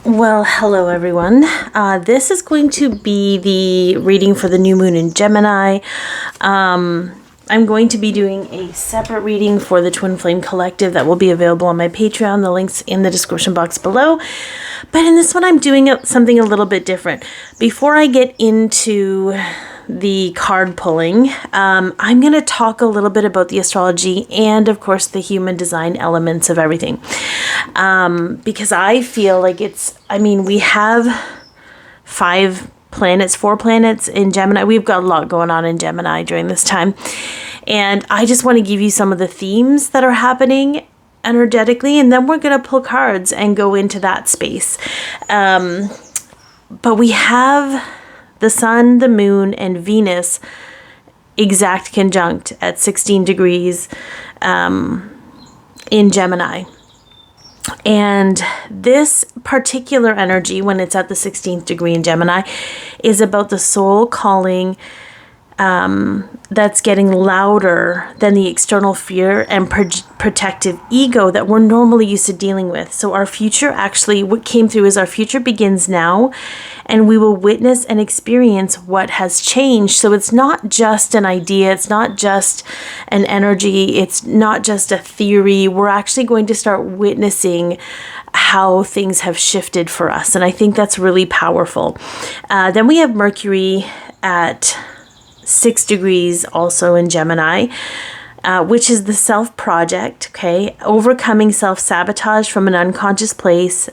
Well, hello everyone. This is going to be the reading for the new moon in Gemini. I'm going to be doing a separate reading for the Twin Flame Collective that will be available on my Patreon. The link's in the description box below. But in this one, I'm doing something a little bit different. Before I get into the card pulling, I'm going to talk a little bit about the astrology and, of course, the human design elements of everything. Because I feel like we have 4 planets in Gemini. We've got a lot going on in Gemini during this time. And I just want to give you some of the themes that are happening energetically, and then we're going to pull cards and go into that space. But we have the Sun, the Moon, and Venus exact conjunct at 16 degrees in Gemini. And this particular energy, when it's at the 16th degree in Gemini, is about the soul calling that's getting louder than the external fear and protective ego that we're normally used to dealing with. So our future, actually, what came through is our future begins now, and we will witness and experience what has changed. So it's not just an idea, it's not just an energy, it's not just a theory. We're actually going to start witnessing how things have shifted for us, and I think that's really powerful. Then we have Mercury at 6 degrees also in Gemini, which is the self project, okay? Overcoming self-sabotage from an unconscious place,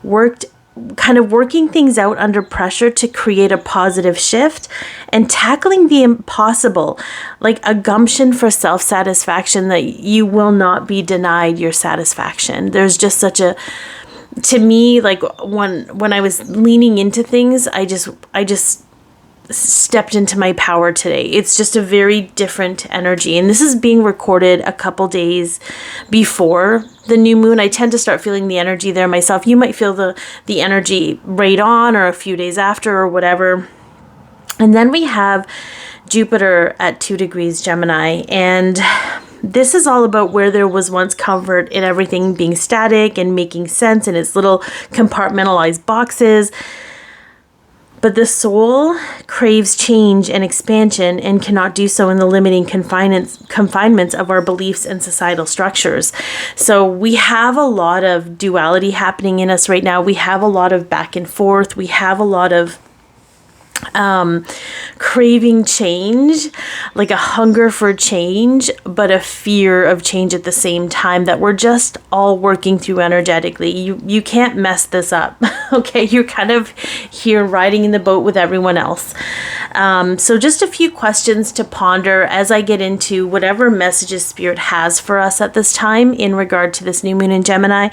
working things out under pressure to create a positive shift, and tackling the impossible, like a gumption for self-satisfaction that you will not be denied your satisfaction. There's just such a, to me, like when I was leaning into things, I just stepped into my power today. It's just a very different energy, and this is being recorded a couple days before the new moon. I tend to start feeling the energy there myself. You might feel the energy right on, or a few days after, or whatever. And then we have Jupiter at 2 degrees Gemini, and this is all about where there was once comfort in everything being static and making sense in its little compartmentalized boxes. But the soul craves change and expansion and cannot do so in the limiting confinements of our beliefs and societal structures. So we have a lot of duality happening in us right now. We have a lot of back and forth. We have a lot of craving change, like a hunger for change, but a fear of change at the same time, that we're just all working through energetically. You can't mess this up. Okay, you're kind of here riding in the boat with everyone else. So just a few questions to ponder as I get into whatever messages Spirit has for us at this time in regard to this new moon in Gemini.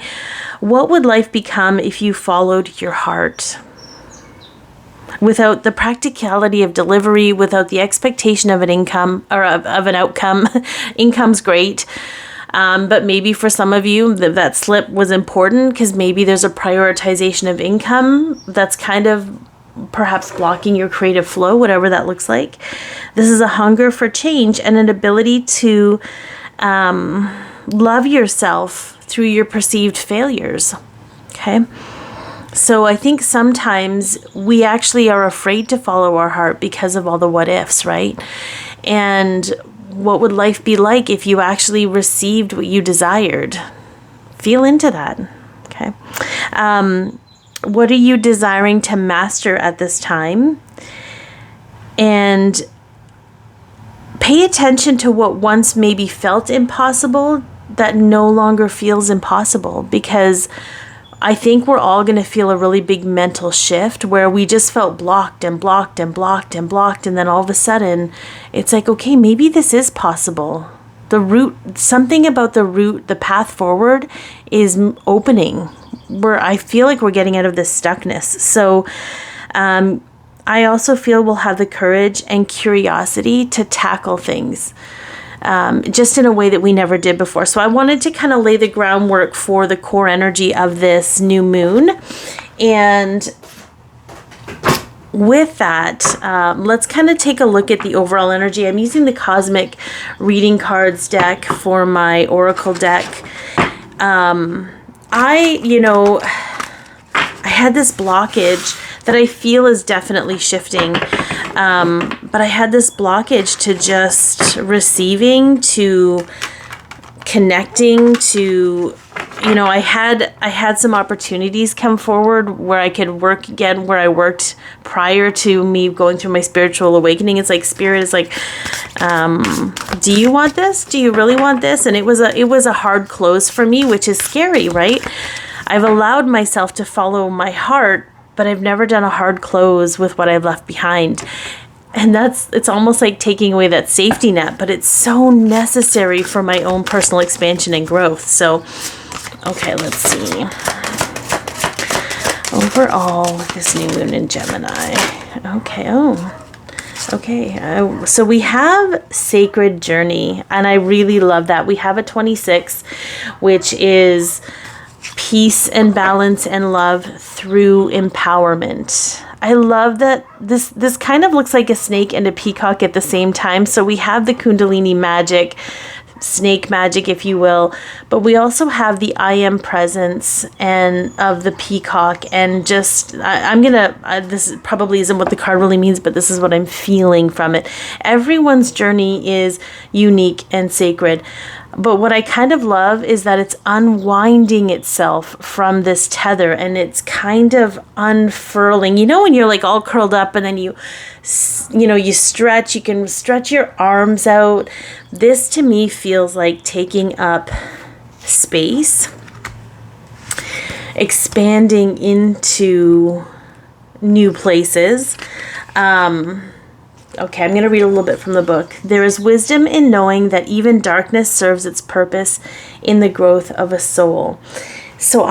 What would life become if you followed your heart? Without the practicality of delivery, without the expectation of an income or of an outcome. Income's great. But maybe for some of you that slip was important, because maybe there's a prioritization of income that's kind of perhaps blocking your creative flow, whatever that looks like. This is a hunger for change and an ability to love yourself through your perceived failures. Okay. So I think sometimes we actually are afraid to follow our heart because of all the what ifs, right? And what would life be like if you actually received what you desired? Feel into that, okay? What are you desiring to master at this time? And pay attention to what once maybe felt impossible that no longer feels impossible, because I think we're all going to feel a really big mental shift where we just felt blocked and blocked and blocked and blocked. And then all of a sudden it's like, okay, maybe this is possible. The route, something about the route, the path forward is opening, where I feel like we're getting out of this stuckness. So I also feel we'll have the courage and curiosity to tackle things. Just in a way that we never did before. So I wanted to kind of lay the groundwork for the core energy of this new moon. And with that, let's kind of take a look at the overall energy. I'm using the Cosmic Reading Cards deck for my Oracle deck. I had this blockage that I feel is definitely shifting. But I had this blockage to just receiving, to connecting, to, you know, I had some opportunities come forward where I could work again where I worked prior to me going through my spiritual awakening. It's like Spirit is like, do you want this? Do you really want this? And it was a hard close for me, which is scary, right? I've allowed myself to follow my heart, but I've never done a hard close with what I've left behind. And it's almost like taking away that safety net, but it's so necessary for my own personal expansion and growth. So, okay, let's see. Overall, with this new moon in Gemini. Okay, so we have Sacred Journey, and I really love that. We have a 26, which is peace and balance and love through empowerment. I love that this kind of looks like a snake and a peacock at the same time. So we have the Kundalini magic, snake magic, if you will, but we also have the I am presence and of the peacock. And just I'm gonna this probably isn't what the card really means, but this is what I'm feeling from it. Everyone's journey is unique and sacred. But what I kind of love is that it's unwinding itself from this tether, and it's kind of unfurling. You know, when you're like all curled up and then you stretch, you can stretch your arms out. This to me feels like taking up space, expanding into new places. Okay, I'm going to read a little bit from the book. There is wisdom in knowing that even darkness serves its purpose in the growth of a soul. So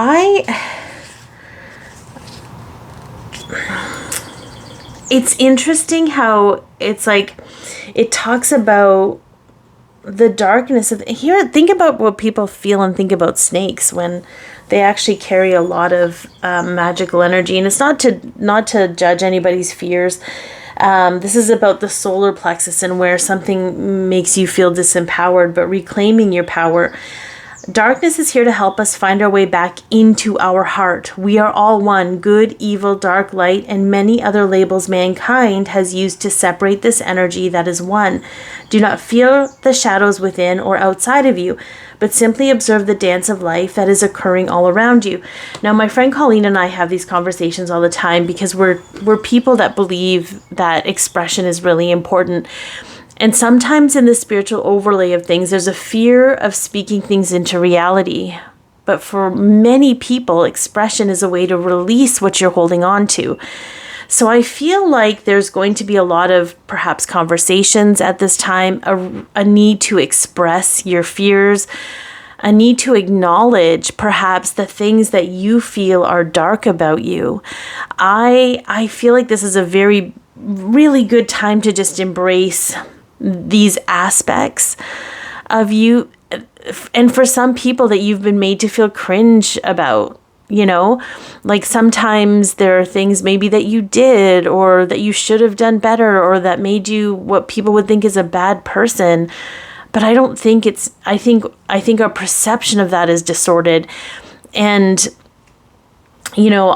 it's interesting how it's like, it talks about the darkness of here. Think about what people feel and think about snakes when they actually carry a lot of magical energy. And it's not to judge anybody's fears. This is about the solar plexus and where something makes you feel disempowered, but reclaiming your power. Darkness is here to help us find our way back into our heart. We are all one, good, evil, dark, light, and many other labels mankind has used to separate this energy that is one. Do not fear the shadows within or outside of you, but simply observe the dance of life that is occurring all around you. Now, my friend Colleen and I have these conversations all the time because we're people that believe that expression is really important. And sometimes in the spiritual overlay of things, there's a fear of speaking things into reality. But for many people, expression is a way to release what you're holding on to. So I feel like there's going to be a lot of perhaps conversations at this time, a need to express your fears, a need to acknowledge perhaps the things that you feel are dark about you. I feel like this is a really good time to just embrace these aspects of you, and for some people that you've been made to feel cringe about, you know, like sometimes there are things maybe that you did or that you should have done better or that made you what people would think is a bad person. But I don't think I think our perception of that is distorted. And, you know,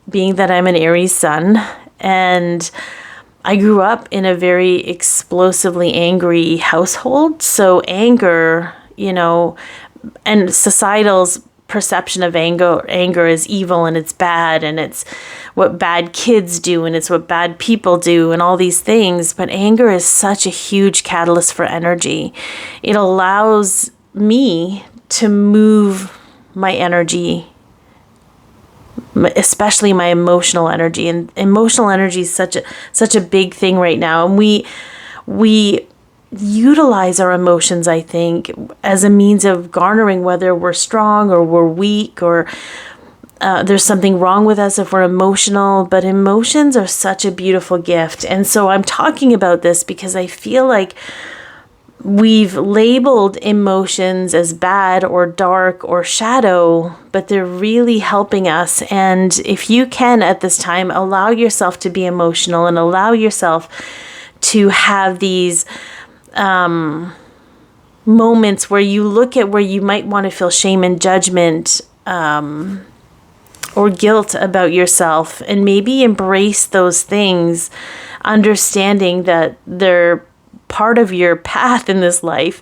being that I'm an Aries sun, and I grew up in a very explosively angry household. So anger, you know, and societal's perception of anger is evil and it's bad and it's what bad kids do and it's what bad people do and all these things. But anger is such a huge catalyst for energy. It allows me to move my energy, especially my emotional energy. And emotional energy is such a big thing right now. And we utilize our emotions, I think, as a means of garnering whether we're strong or we're weak or there's something wrong with us if we're emotional. But emotions are such a beautiful gift. And so I'm talking about this because I feel like we've labeled emotions as bad or dark or shadow, but they're really helping us. And if you can at this time, allow yourself to be emotional and allow yourself to have these moments where you look at where you might want to feel shame and judgment, or guilt about yourself, and maybe embrace those things, understanding that they're part of your path in this life.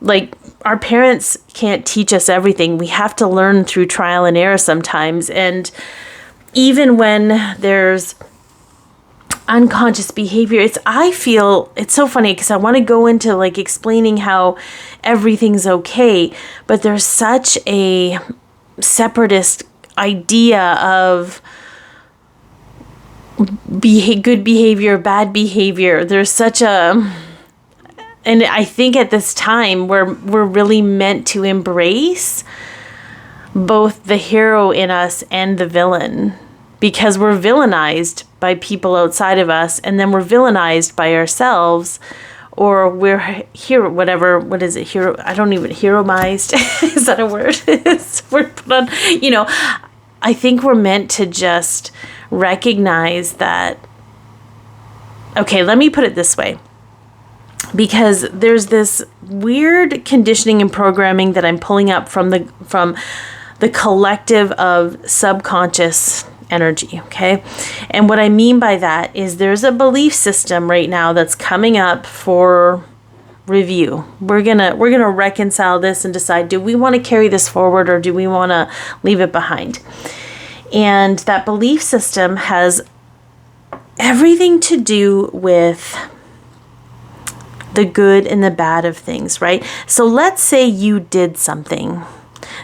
Like, our parents can't teach us everything. We have to learn through trial and error sometimes. And even when there's unconscious behavior, I feel it's so funny because I want to go into like explaining how everything's okay, but there's such a separatist idea of good behavior, bad behavior. There's such a, and I think at this time we're really meant to embrace both the hero in us and the villain, because we're villainized by people outside of us, and then we're villainized by ourselves, or we're hero, whatever, what is it, hero, I don't even, heromized, is that a word? We're put on, I think we're meant to just recognize that, okay, let me put it this way, because there's this weird conditioning and programming that I'm pulling up from the collective of subconscious energy, okay? And what I mean by that is there's a belief system right now that's coming up for review. We're gonna reconcile this and decide, do we want to carry this forward or do we want to leave it behind? And that belief system has everything to do with the good and the bad of things, right? So let's say you did something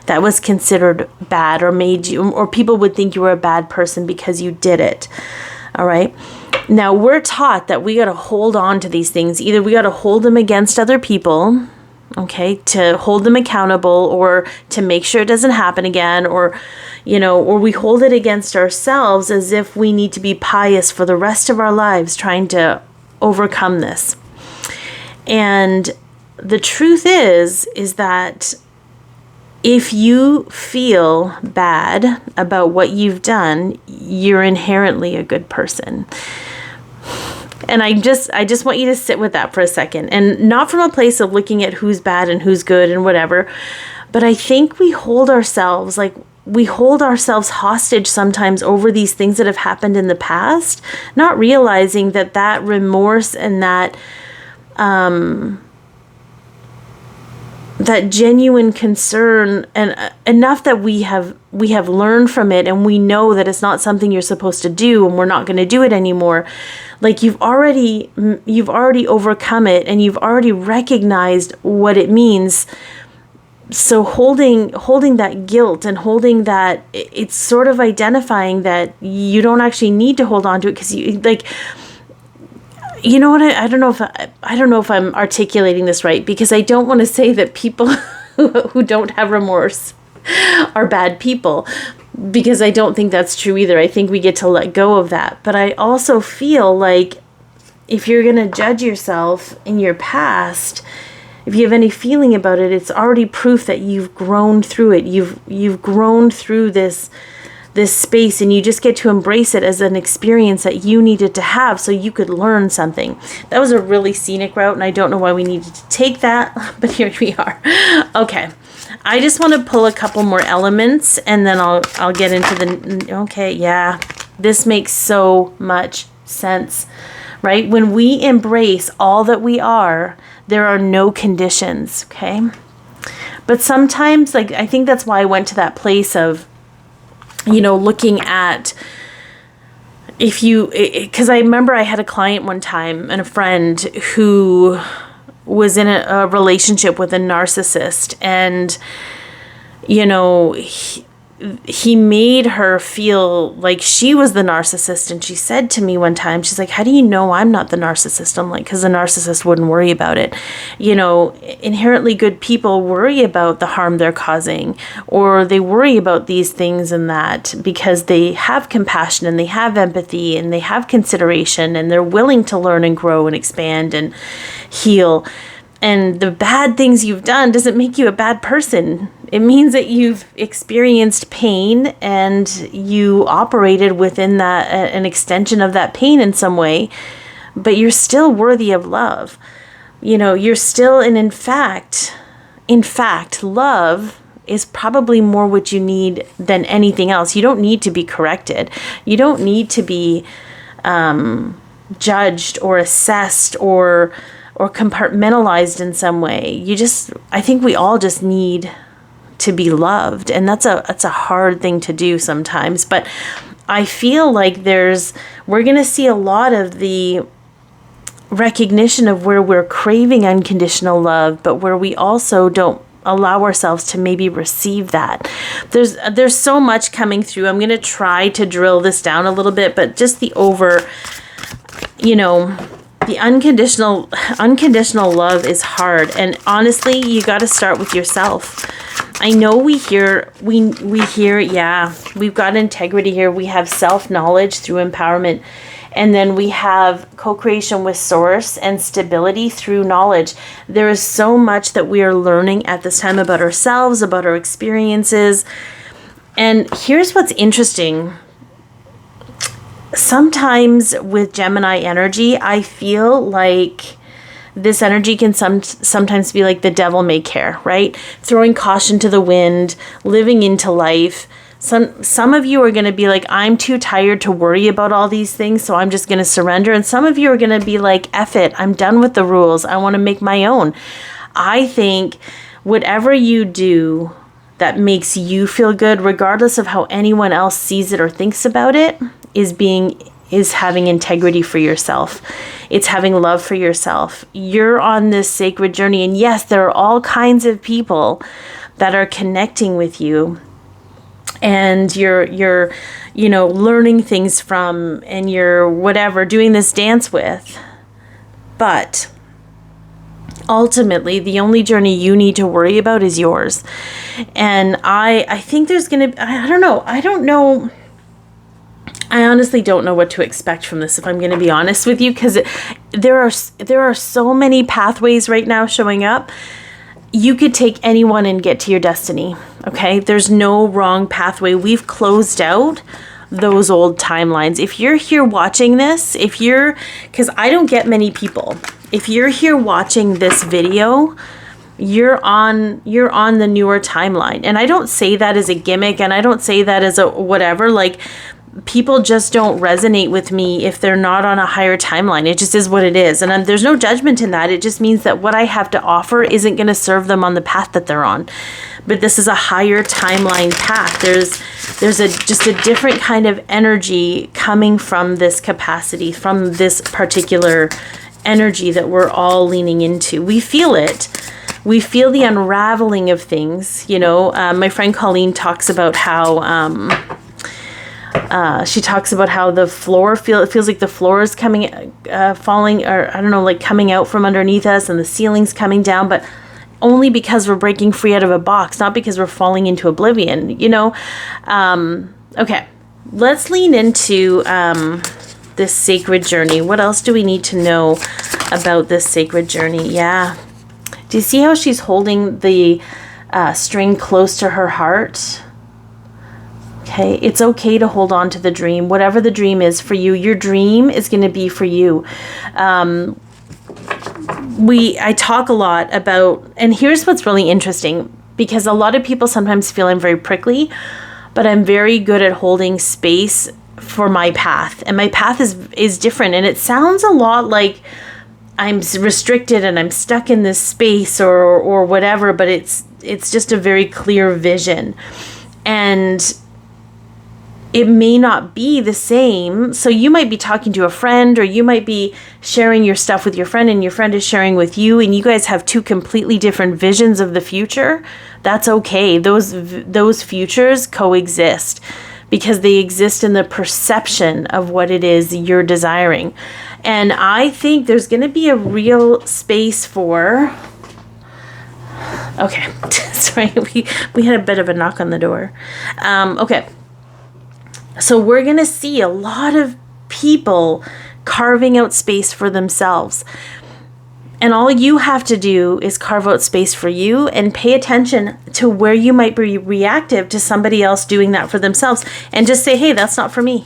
that was considered bad, or made you, or people would think you were a bad person because you did it. All right. Now we're taught that we got to hold on to these things. Either we got to hold them against other people, okay, to hold them accountable, or to make sure it doesn't happen again, or, or we hold it against ourselves as if we need to be pious for the rest of our lives trying to overcome this. And the truth is that if you feel bad about what you've done, you're inherently a good person. And I just want you to sit with that for a second, and not from a place of looking at who's bad and who's good and whatever, but I think we hold ourselves hostage sometimes over these things that have happened in the past, not realizing that remorse and that genuine concern, and enough that we have learned from it, and we know that it's not something you're supposed to do, and we're not going to do it anymore. Like, you've already overcome it, and you've already recognized what it means. So holding that guilt and holding that, it's sort of identifying that you don't actually need to hold on to it, because you like. You know what? I don't know if I'm articulating this right, because I don't want to say that people who don't have remorse are bad people, because I don't think that's true either. I think we get to let go of that. But I also feel like if you're going to judge yourself in your past, if you have any feeling about it, it's already proof that you've grown through it. You've grown through this space, and you just get to embrace it as an experience that you needed to have so you could learn something. That was a really scenic route, and I don't know why we needed to take that, but here we are. Okay, I just want to pull a couple more elements, and then I'll get into okay, yeah, this makes so much sense, right? When we embrace all that we are, there are no conditions, okay? But sometimes, like, I think that's why I went to that place of, looking at because I remember I had a client one time and a friend who was in a relationship with a narcissist, and, he made her feel like she was the narcissist. And she said to me one time, she's like, how do you know I'm not the narcissist? I'm like, because the narcissist wouldn't worry about it. Inherently good people worry about the harm they're causing, or they worry about these things and that, because they have compassion and they have empathy and they have consideration, and they're willing to learn and grow and expand and heal. And the bad things you've done doesn't make you a bad person. It means that you've experienced pain and you operated within that, an extension of that pain in some way, but you're still worthy of love. You're still, and in fact, love is probably more what you need than anything else. You don't need to be corrected. You don't need to be judged or assessed or compartmentalized in some way. I think we all just need to be loved, and that's a hard thing to do sometimes. But I feel like we're going to see a lot of the recognition of where we're craving unconditional love, but where we also don't allow ourselves to maybe receive that. There's so much coming through. I'm going to try to drill this down a little bit, but just the the unconditional love is hard. And honestly, you got to start with yourself. I know we hear, yeah, we've got integrity here. We have self-knowledge through empowerment. And then we have co-creation with source and stability through knowledge. There is so much that we are learning at this time about ourselves, about our experiences. And here's what's interesting. Sometimes with Gemini energy, I feel like this energy can sometimes be like the devil may care, right? Throwing caution to the wind, living into life. Some of you are going to be like, I'm too tired to worry about all these things, so I'm just going to surrender. And some of you are going to be like, F it, I'm done with the rules. I want to make my own. I think whatever you do that makes you feel good, regardless of how anyone else sees it or thinks about it, is having integrity for yourself. It's having love for yourself. You're on this sacred journey. And yes, there are all kinds of people that are connecting with you, and you're learning things from, and you're whatever, doing this dance with. But ultimately, the only journey you need to worry about is yours. And I think there's going to, I don't know. I honestly don't know what to expect from this, if I'm going to be honest with you, because there are so many pathways right now showing up. You could take anyone and get to your destiny, okay? There's no wrong pathway. We've closed out those old timelines. If you're here watching this, because I don't get many people, if you're here watching this video, you're on the newer timeline. And I don't say that as a gimmick, and I don't say that as a whatever, like, people just don't resonate with me if they're not on a higher timeline. It just is what it is. And there's no judgment in that. It just means that what I have to offer isn't going to serve them on the path that they're on. But this is a higher timeline path. There's just a different kind of energy coming from this capacity, from this particular energy that we're all leaning into. We feel it. We feel the unraveling of things. My friend Colleen talks about how she talks about how the floor it feels like the floor is falling, or I don't know, like coming out from underneath us, and the ceiling's coming down, but only because we're breaking free out of a box, not because we're falling into oblivion, Okay, let's lean into this sacred journey. What else do we need to know about this sacred journey? Yeah. Do you see how she's holding the string close to her heart? Okay, it's okay to hold on to the dream. Whatever the dream is for you, your dream is going to be for you. I talk a lot about, and here's what's really interesting, because a lot of people sometimes feel I'm very prickly, but I'm very good at holding space for my path. And my path is different. And it sounds a lot like I'm restricted and I'm stuck in this space or whatever, but it's just a very clear vision. And it may not be the same. So you might be talking to a friend, or you might be sharing your stuff with your friend, and your friend is sharing with you, and you guys have two completely different visions of the future. That's okay. Those futures coexist because they exist in the perception of what it is you're desiring. And I think there's going to be a real space for... Okay, sorry, we had a bit of a knock on the door. Okay. So we're going to see a lot of people carving out space for themselves. And all you have to do is carve out space for you and pay attention to where you might be reactive to somebody else doing that for themselves. And just say, hey, that's not for me.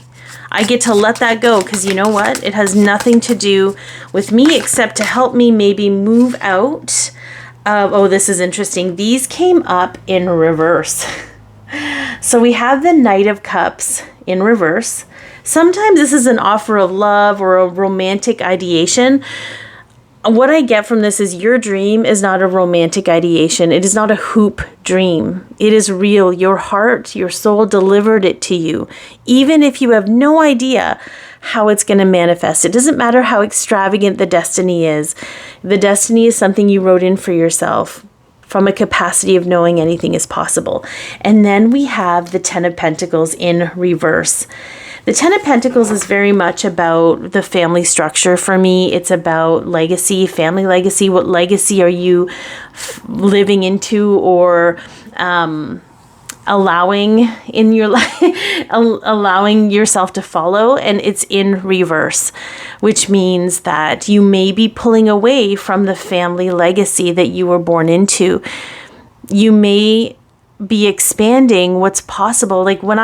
I get to let that go, because you know what? It has nothing to do with me except to help me maybe move out Oh, this is interesting. These came up in reverse. So we have the Knight of Cups in reverse. Sometimes this is an offer of love or a romantic ideation. What I get from this is your dream is not a romantic ideation. It is not a hoop dream. It is real. Your heart, your soul delivered it to you. Even if you have no idea how it's going to manifest. It doesn't matter how extravagant the destiny is. The destiny is something you wrote in for yourself from a capacity of knowing anything is possible. And then we have the Ten of Pentacles in reverse. The Ten of Pentacles is very much about the family structure for me. It's about legacy, family legacy. What legacy are you living into or allowing in your life, allowing yourself to follow? And it's in reverse, which means that you may be pulling away from the family legacy that you were born into. You may be expanding what's possible. Like when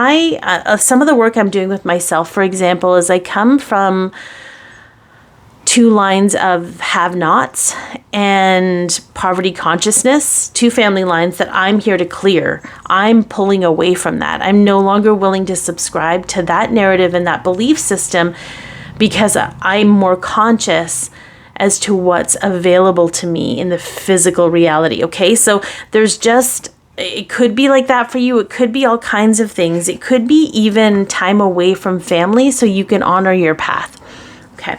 some of the work I'm doing with myself, for example, is I come from two lines of have-nots and poverty consciousness, two family lines that I'm here to clear. I'm pulling away from that. I'm no longer willing to subscribe to that narrative and that belief system because I'm more conscious as to what's available to me in the physical reality. Okay, so it could be like that for you. It could be all kinds of things. It could be even time away from family so you can honor your path. Okay,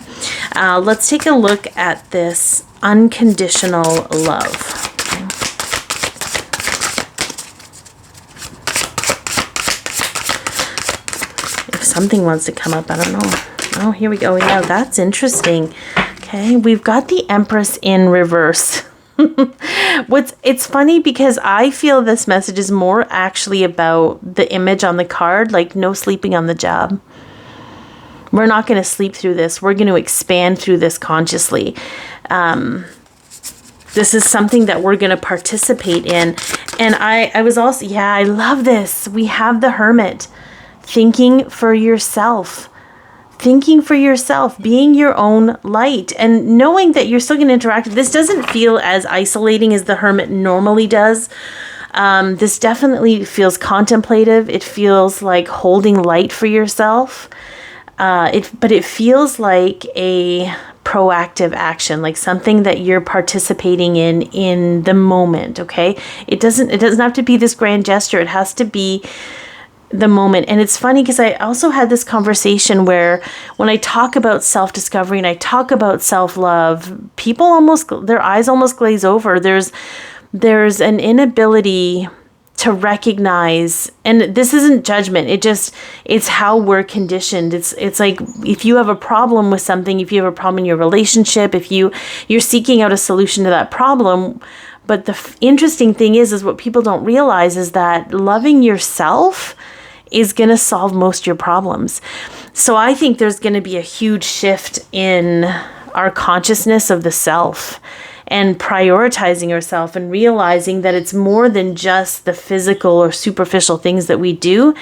let's take a look at this unconditional love. Okay. If something wants to come up, I don't know. Oh, here we go. Yeah, that's interesting. Okay, we've got the Empress in reverse. It's funny because I feel this message is more actually about the image on the card, like no sleeping on the job. We're not going to sleep through this. We're going to expand through this consciously. This is something that we're going to participate in. And I was also, I love this. We have the Hermit. Thinking for yourself. Thinking for yourself, being your own light, and knowing that you're still going to interact. This doesn't feel as isolating as the Hermit normally does. This definitely feels contemplative. It feels like holding light for yourself. But it feels like a proactive action, like something that you're participating in the moment. Okay, it doesn't have to be this grand gesture. It has to be the moment. And it's funny because I also had this conversation where when I talk about self-discovery and I talk about self-love, people their eyes almost glaze over. There's an inability to recognize, and this isn't judgment. It's how we're conditioned. It's like if you have a problem with something, if you have a problem in your relationship, if you're seeking out a solution to that problem. But the interesting thing is what people don't realize is that loving yourself is going to solve most of your problems. So I think there's going to be a huge shift in our consciousness of the self and prioritizing yourself and realizing that it's more than just the physical or superficial things that we do.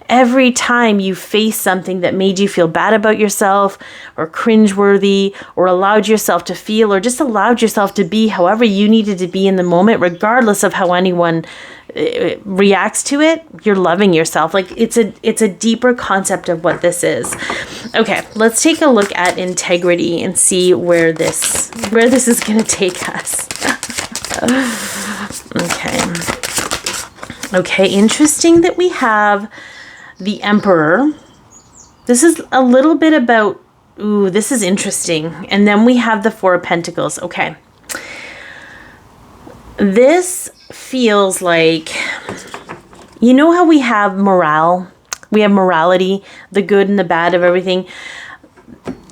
Every time you face something that made you feel bad about yourself or cringeworthy or allowed yourself to feel or just allowed yourself to be however you needed to be in the moment, regardless of how anyone reacts to it, you're loving yourself. Like it's a deeper concept of what this is. Okay, let's take a look at integrity and see where this is going to take us. Okay, interesting that we have the Emperor. This is a little bit about, this is interesting. And then we have the Four of Pentacles. Okay. This feels like, you know how we have morale? We have morality, the good and the bad of everything.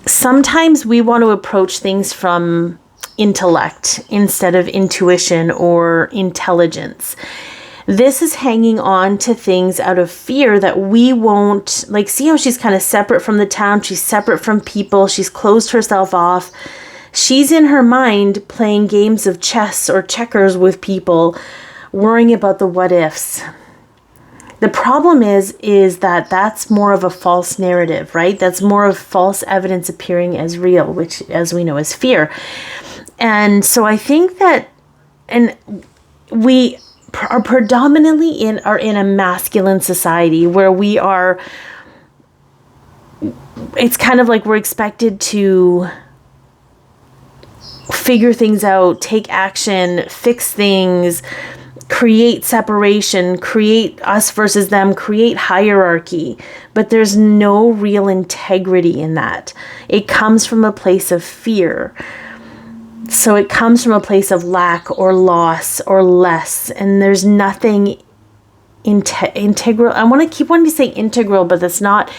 Sometimes we want to approach things from intellect instead of intuition or intelligence. This is hanging on to things out of fear that we won't, like, see how she's kind of separate from the town. She's separate from people. She's closed herself off. She's in her mind playing games of chess or checkers with people, worrying about the what ifs. The problem is that that's more of a false narrative, right? That's more of false evidence appearing as real, which, as we know, is fear. And so I think that and we are predominantly in a masculine society where we are, it's kind of like we're expected to figure things out, take action, fix things, create separation, create us versus them, create hierarchy. But there's no real integrity in that. It comes from a place of fear. So it comes from a place of lack or loss or less. And there's nothing integral. I want to keep wanting to say integral, but that's not.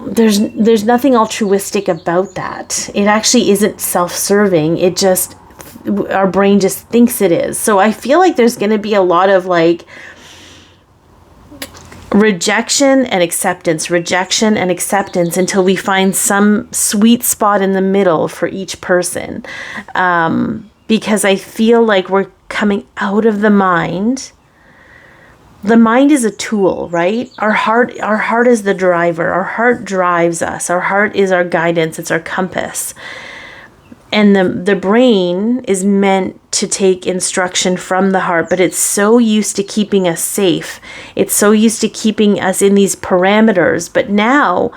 There's nothing altruistic about that. It actually isn't self-serving. It just, our brain just thinks it is. So I feel like there's going to be a lot of like rejection and acceptance until we find some sweet spot in the middle for each person. Because I feel like we're coming out of the mind. The mind is a tool, right? Our heart is the driver. Our heart drives us. Our heart is our guidance. It's our compass. And the brain is meant to take instruction from the heart, but it's so used to keeping us safe. It's so used to keeping us in these parameters. But now,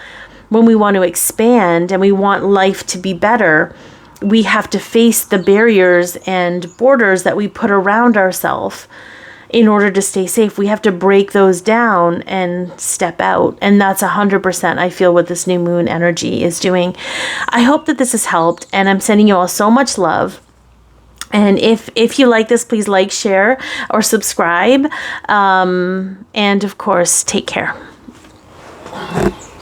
when we want to expand and we want life to be better, we have to face the barriers and borders that we put around ourselves in order to stay safe. We have to break those down and step out. And that's 100%, I feel, what this new moon energy is doing. I hope that this has helped, and I'm sending you all so much love. And if you like this, please like, share, or subscribe. And of course, take care.